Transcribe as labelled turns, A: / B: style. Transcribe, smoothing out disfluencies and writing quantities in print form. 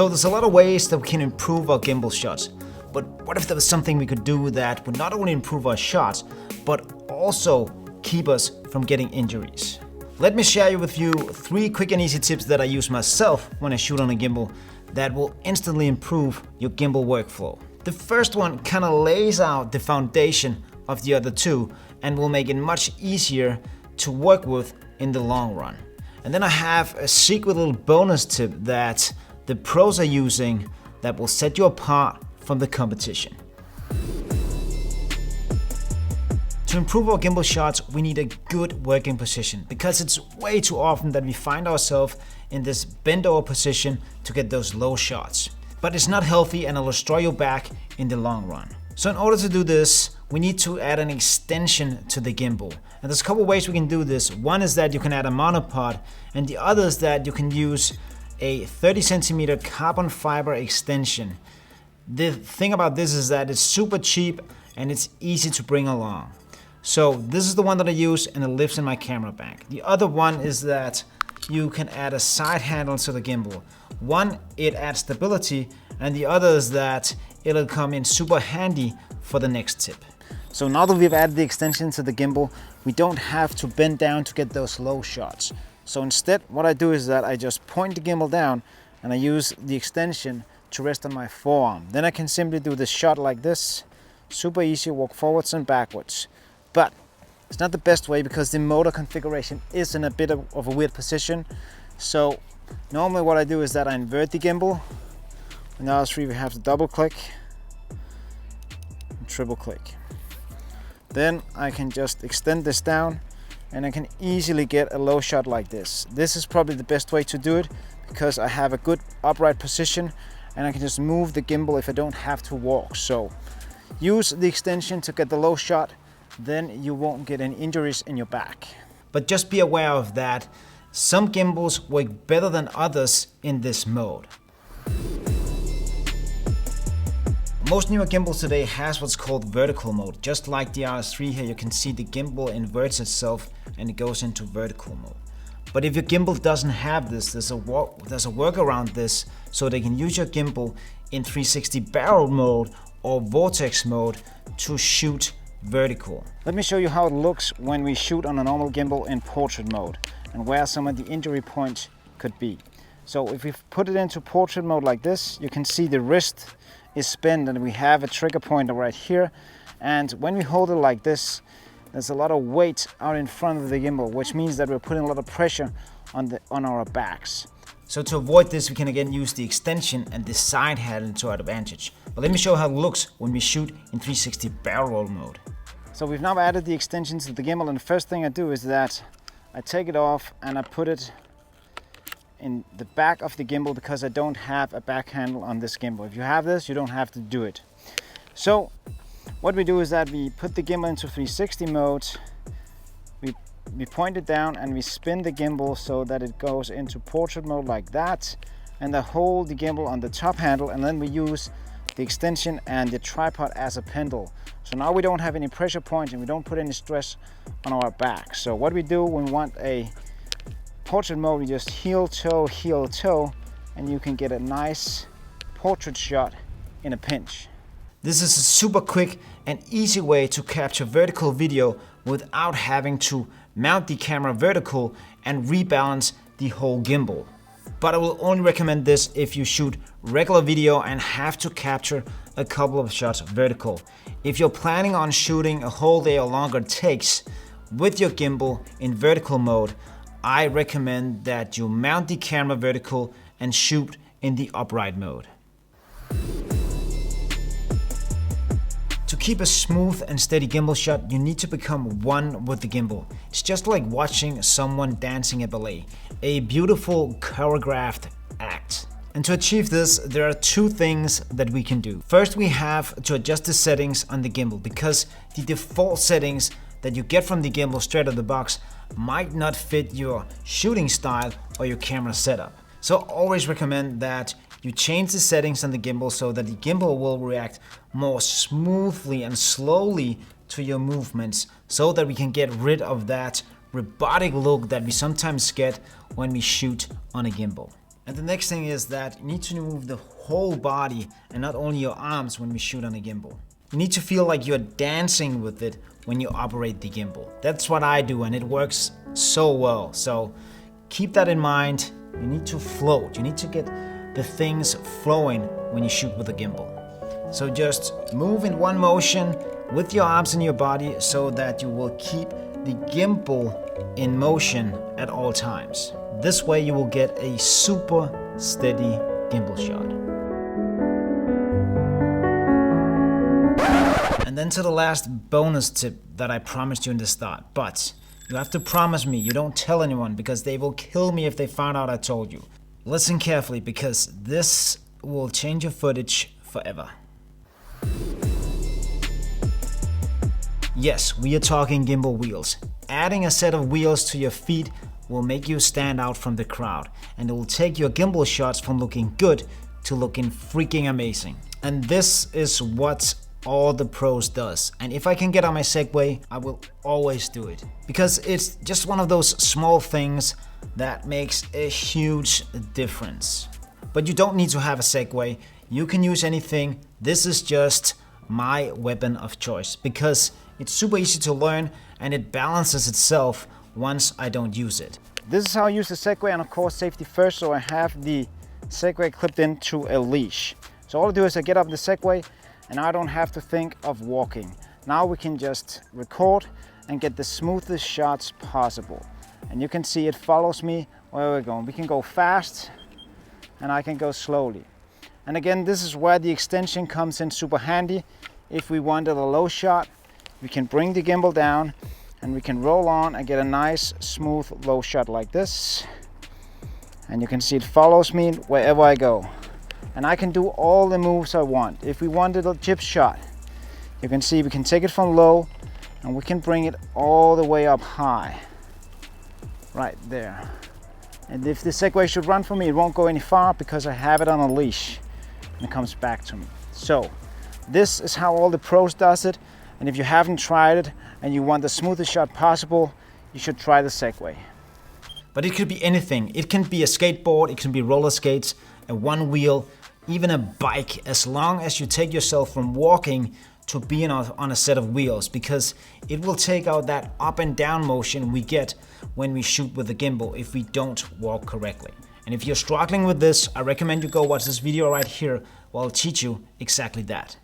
A: So there's a lot of ways that we can improve our gimbal shots. But what if there was something we could do that would not only improve our shots, but also keep us from getting injuries? Let me share with you 3 quick and easy tips that I use myself when I shoot on a gimbal that will instantly improve your gimbal workflow. The first one kind of lays out the foundation of the other 2 and will make it much easier to work with in the long run. And then I have a secret little bonus tip that the pros are using that will set you apart from the competition. To improve our gimbal shots, we need a good working position because it's way too often that we find ourselves in this bend over position to get those low shots. But it's not healthy and it'll destroy your back in the long run. So in order to do this, we need to add an extension to the gimbal. And there's a couple ways we can do this. One is that you can add a monopod, and the other is that you can use a 30 centimeter carbon fiber extension. The thing about this is that it's super cheap and it's easy to bring along. So this is the one that I use and it lives in my camera bag. The other one is that you can add a side handle to the gimbal. One, it adds stability, and the other is that it'll come in super handy for the next tip. So now that we've added the extension to the gimbal, we don't have to bend down to get those low shots. So instead, what I do is that I just point the gimbal down and I use the extension to rest on my forearm. Then I can simply do this shot like this. Super easy, walk forwards and backwards. But it's not the best way because the motor configuration is in a bit of a weird position. So normally what I do is that I invert the gimbal. And now we have to double click and triple click. Then I can just extend this down and I can easily get a low shot like this. This is probably the best way to do it because I have a good upright position and I can just move the gimbal if I don't have to walk. So use the extension to get the low shot, then you won't get any injuries in your back. But just be aware of that. Some gimbals work better than others in this mode. Most newer gimbals today has what's called vertical mode. Just like the RS3 here, you can see the gimbal inverts itself and it goes into vertical mode. But if your gimbal doesn't have this, there's a work around this, so they can use your gimbal in 360 barrel mode or vortex mode to shoot vertical. Let me show you how it looks when we shoot on a normal gimbal in portrait mode and where some of the injury points could be. So if we put it into portrait mode like this, you can see the wrist is spent and we have a trigger pointer right here. And when we hold it like this, there's a lot of weight out in front of the gimbal, which means that we're putting a lot of pressure on our backs. So to avoid this, we can again use the extension and the side handle to our advantage. But let me show how it looks when we shoot in 360 barrel roll mode. So we've now added the extensions to the gimbal, and the first thing I do is that I take it off and I put it in the back of the gimbal because I don't have a back handle on this gimbal. If you have this, you don't have to do it. So what we do is that we put the gimbal into 360 mode, we point it down and we spin the gimbal so that it goes into portrait mode like that, and I hold the gimbal on the top handle, and then we use the extension and the tripod as a pendle. So now we don't have any pressure points and we don't put any stress on our back. So what we do when we want a portrait mode, we just heel toe, and you can get a nice portrait shot in a pinch. This is a super quick and easy way to capture vertical video without having to mount the camera vertical and rebalance the whole gimbal. But I will only recommend this if you shoot regular video and have to capture a couple of shots vertical. If you're planning on shooting a whole day or longer takes with your gimbal in vertical mode, I recommend that you mount the camera vertical and shoot in the upright mode. To keep a smooth and steady gimbal shot, you need to become one with the gimbal. It's just like watching someone dancing a ballet, a beautiful choreographed act. And to achieve this, there are 2 things that we can do. First, we have to adjust the settings on the gimbal because the default settings that you get from the gimbal straight out of the box might not fit your shooting style or your camera setup. So I always recommend that you change the settings on the gimbal so that the gimbal will react more smoothly and slowly to your movements, so that we can get rid of that robotic look that we sometimes get when we shoot on a gimbal. And the next thing is that you need to move the whole body and not only your arms when we shoot on a gimbal. You need to feel like you're dancing with it when you operate the gimbal. That's what I do, and it works so well. So keep that in mind. You need to float. You need to get the things flowing when you shoot with a gimbal. So just move in one motion with your arms and your body so that you will keep the gimbal in motion at all times. This way you will get a super steady gimbal shot. And then to the last bonus tip that I promised you in the start, but you have to promise me you don't tell anyone because they will kill me if they find out I told you. Listen carefully because this will change your footage forever. Yes, we are talking gimbal wheels. Adding a set of wheels to your feet will make you stand out from the crowd, and it will take your gimbal shots from looking good to looking freaking amazing. And this is what all the pros does. And if I can get on my Segway, I will always do it. Because it's just one of those small things that makes a huge difference. But you don't need to have a Segway. You can use anything. This is just my weapon of choice because it's super easy to learn and it balances itself once I don't use it. This is how I use the Segway, and of course safety first, so I have the Segway clipped into a leash. So all I do is I get up the Segway and I don't have to think of walking. Now we can just record and get the smoothest shots possible. And you can see it follows me where we're going. We can go fast and I can go slowly. And again, this is where the extension comes in super handy. If we wanted a low shot, we can bring the gimbal down and we can roll on and get a nice smooth low shot like this. And you can see it follows me wherever I go. And I can do all the moves I want. If we wanted a chip shot, you can see we can take it from low and we can bring it all the way up high. Right there. And if the Segway should run for me, it won't go any far because I have it on a leash and it comes back to me. So this is how all the pros does it. And if you haven't tried it and you want the smoothest shot possible, you should try the Segway. But it could be anything. It can be a skateboard, it can be roller skates, a one wheel, even a bike, as long as you take yourself from walking to being on a set of wheels, because it will take out that up and down motion we get when we shoot with the gimbal if we don't walk correctly. And if you're struggling with this, I recommend you go watch this video right here where I'll teach you exactly that.